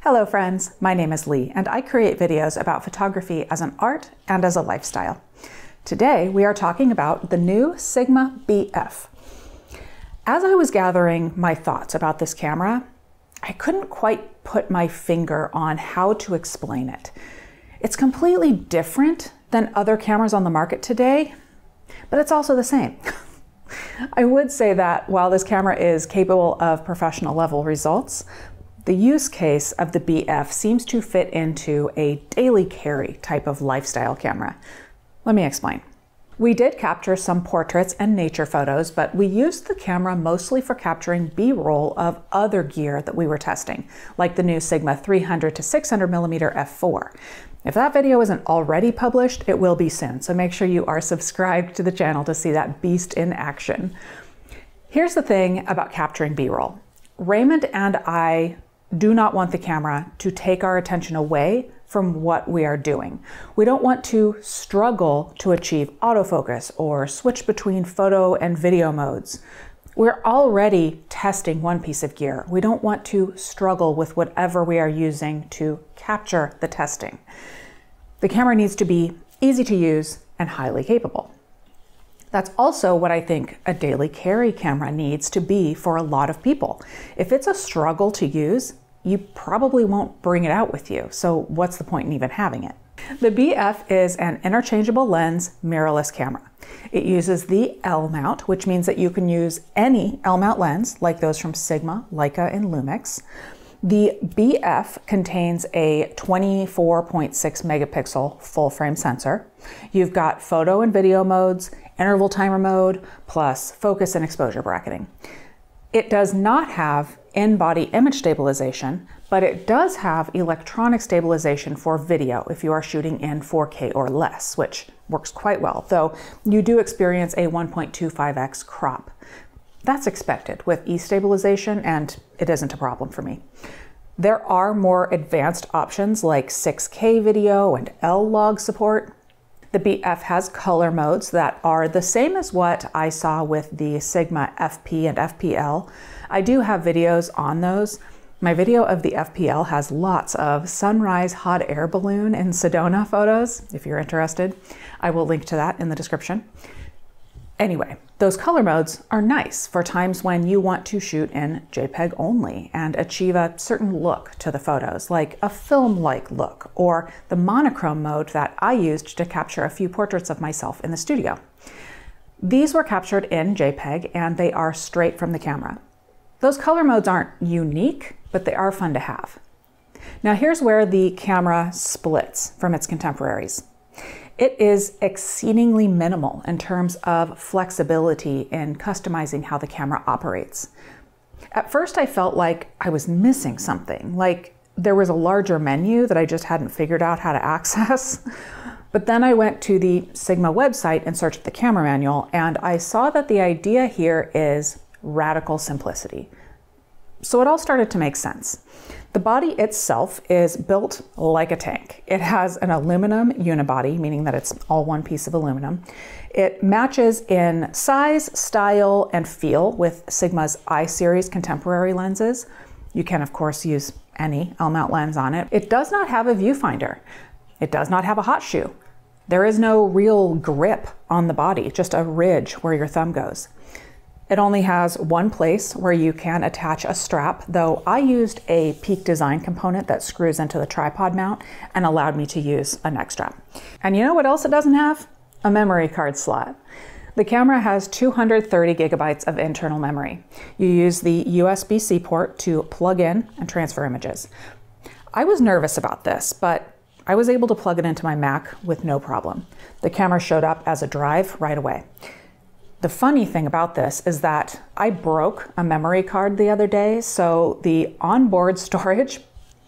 Hello friends, my name is Leigh and I create videos about photography as an art and as a lifestyle. Today we are talking about the new Sigma BF. As I was gathering my thoughts about this camera, I couldn't quite put my finger on how to explain it. It's completely different than other cameras on the market today, but it's also the same. I would say that while this camera is capable of professional level results, the use case of the BF seems to fit into a daily carry type of lifestyle camera. Let me explain. We did capture some portraits and nature photos, but we used the camera mostly for capturing B-roll of other gear that we were testing, like the new Sigma 300 to 600 millimeter f4. If that video isn't already published, it will be soon, so make sure you are subscribed to the channel to see that beast in action. Here's the thing about capturing B-roll. Raymond and I do not want the camera to take our attention away from what we are doing. We don't want to struggle to achieve autofocus or switch between photo and video modes. We're already testing one piece of gear. We don't want to struggle with whatever we are using to capture the testing. The camera needs to be easy to use and highly capable. That's also what I think a daily carry camera needs to be for a lot of people. If it's a struggle to use, you probably won't bring it out with you, so what's the point in even having it? The BF is an interchangeable lens mirrorless camera. It uses the L mount, which means that you can use any L mount lens, like those from Sigma, Leica, and Lumix. The BF contains a 24.6 megapixel full frame sensor. You've got photo and video modes, interval timer mode, plus focus and exposure bracketing. It does not have in-body image stabilization, but it does have electronic stabilization for video if you are shooting in 4K or less, which works quite well, though you do experience a 1.25x crop. That's expected with E-stabilization, and it isn't a problem for me. There are more advanced options like 6K video and L-log support. The BF has color modes that are the same as what I saw with the Sigma FP and FPL. I do have videos on those. My video of the FPL has lots of sunrise hot air balloon in Sedona photos, if you're interested. I will link to that in the description. Anyway, those color modes are nice for times when you want to shoot in JPEG only and achieve a certain look to the photos, like a film-like look, or the monochrome mode that I used to capture a few portraits of myself in the studio. These were captured in JPEG and they are straight from the camera. Those color modes aren't unique, but they are fun to have. Now here's where the camera splits from its contemporaries. It is exceedingly minimal in terms of flexibility in customizing how the camera operates. At first I felt like I was missing something, like there was a larger menu that I just hadn't figured out how to access. But then I went to the Sigma website and searched the camera manual, and I saw that the idea here is radical simplicity. So it all started to make sense. The body itself is built like a tank. It has an aluminum unibody, meaning that it's all one piece of aluminum. It matches in size, style, and feel with Sigma's I-series contemporary lenses. You can, of course, use any L-mount lens on it. It does not have a viewfinder. It does not have a hot shoe. There is no real grip on the body, just a ridge where your thumb goes. It only has one place where you can attach a strap, though I used a Peak Design component that screws into the tripod mount and allowed me to use a neck strap. And you know what else it doesn't have? A memory card slot. The camera has 230 gigabytes of internal memory. You use the USB-C port to plug in and transfer images. I was nervous about this, but I was able to plug it into my Mac with no problem. The camera showed up as a drive right away. The funny thing about this is that I broke a memory card the other day, so the onboard storage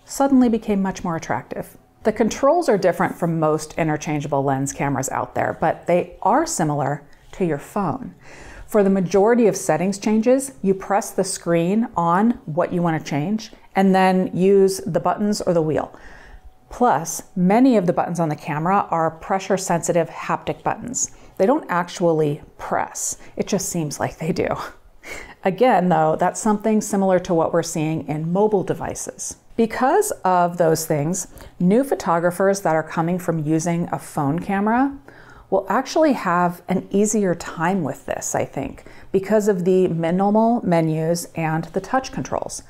suddenly became much more attractive. The controls are different from most interchangeable lens cameras out there, but they are similar to your phone. For the majority of settings changes, you press the screen on what you want to change and then use the buttons or the wheel. Plus, many of the buttons on the camera are pressure-sensitive haptic buttons. They don't actually press. It just seems like they do. Again, though, that's something similar to what we're seeing in mobile devices. Because of those things, new photographers that are coming from using a phone camera will actually have an easier time with this, I think, because of the minimal menus and the touch controls.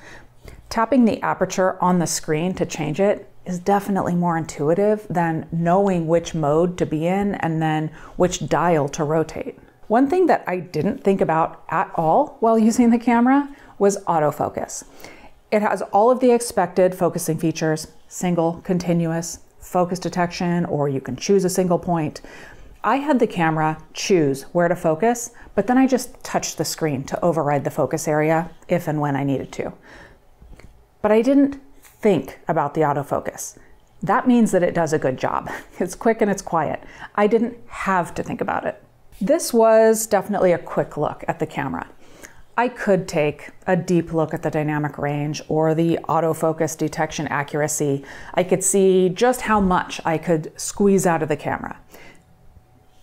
Tapping the aperture on the screen to change it is definitely more intuitive than knowing which mode to be in and then which dial to rotate. One thing that I didn't think about at all while using the camera was autofocus. It has all of the expected focusing features: single, continuous, focus detection, or you can choose a single point. I had the camera choose where to focus, but then I just touched the screen to override the focus area if and when I needed to. But I didn't think about the autofocus. That means that it does a good job. It's quick and it's quiet. I didn't have to think about it. This was definitely a quick look at the camera. I could take a deep look at the dynamic range or the autofocus detection accuracy. I could see just how much I could squeeze out of the camera.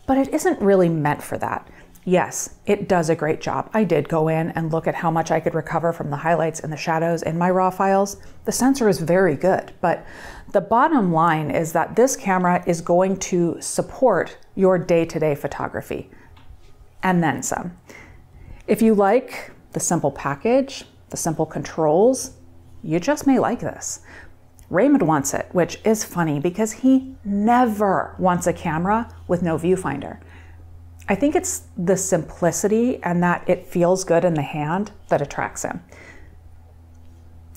But it isn't really meant for that. Yes, it does a great job. I did go in and look at how much I could recover from the highlights and the shadows in my raw files. The sensor is very good, but the bottom line is that this camera is going to support your day-to-day photography, and then some. If you like the simple package, the simple controls, you just may like this. Raymond wants it, which is funny because he never wants a camera with no viewfinder. I think it's the simplicity and that it feels good in the hand that attracts him.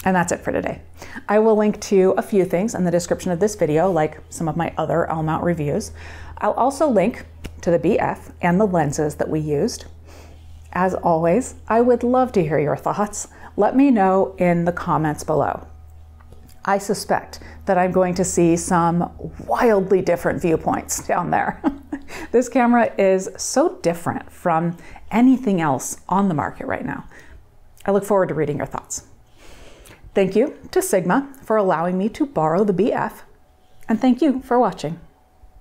And that's it for today. I will link to a few things in the description of this video, like some of my other L-mount reviews. I'll also link to the BF and the lenses that we used. As always, I would love to hear your thoughts. Let me know in the comments below. I suspect that I'm going to see some wildly different viewpoints down there. This camera is so different from anything else on the market right now. I look forward to reading your thoughts. Thank you to Sigma for allowing me to borrow the BF, and thank you for watching.